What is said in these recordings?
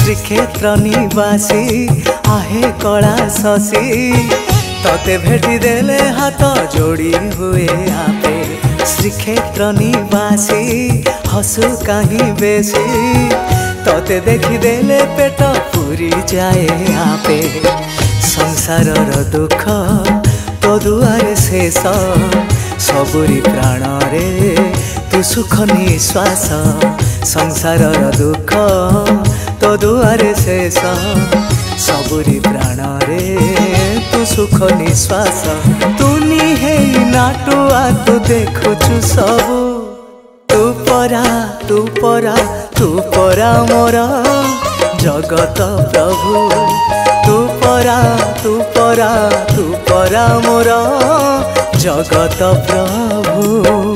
श्रीक्षेत्र निवासी आहे कला शशि तते भेटी देले हाथ जोड़ी हुए आपे। श्रीक्षेत्र निवासी हसु कहीं बेसी तते देखी देले पेट पूरी जाए आपे। संसार दुख तो दुआरे शेष सबुरी प्राण रे तू सुख निश्वास। संसार दुख तो दुआरे शेष सबुरी प्राण रे तू सुख निश्वास। तू निहे नाटुआ तू देखुचु सबू तू परा तू परा तू परा मोर जगत प्रभु। तू परा तू परा तू परा मोर जगत प्रभु।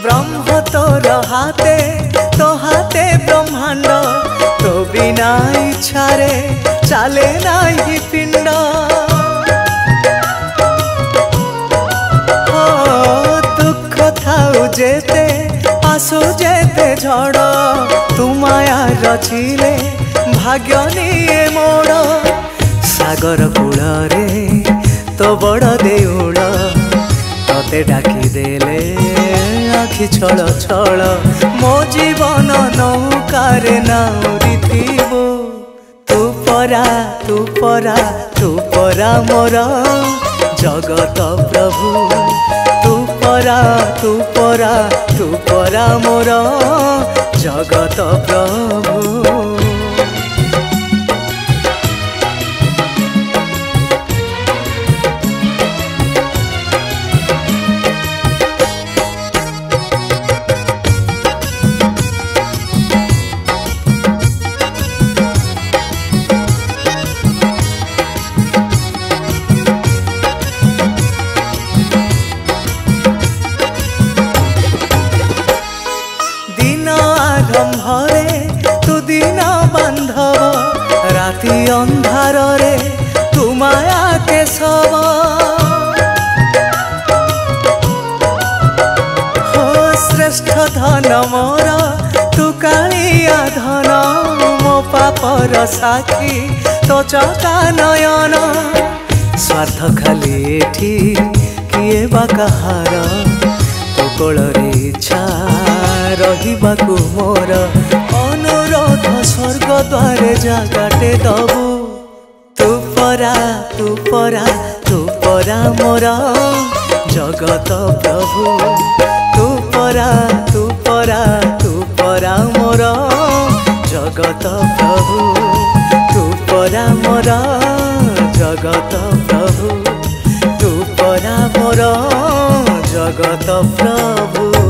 ब्रह्म तोर हाथे तो हाथे ब्रह्मांड तो बिना इच्छारे चले नहीं पिंड। दुख थाउ जेते आसु जेते झड़ तू माया रचिले भाग्य निये मोड़। सागर कूल रे तो बड़ देउल तते डाकी देले आखि छल छल मो जीवन नौकारे नाउरी थीबो। तू परा तू परा तू परा मोर जगत प्रभु। तू परा तू परा तू परा मोर जगत प्रभु। तू दिन बांधव राति अंधार रे तू माया के सब। हो श्रेष्ठ धन मोर तू कालिया धन मो पापर साखी तो चका नयन। स्वार्थ खाली एठी किए बा कहार तो कोल रे इच्छा रहिबाकु मोर अनुरोध स्वर्ग द्वारे जागाटे दबु। तू परा तू परा तू परा मोर जगत प्रभु। तू परा तू परा तू परा मोर जगत प्रभु। तू परा मोर जगत प्रभु। तू परा मोर जगत प्रभु।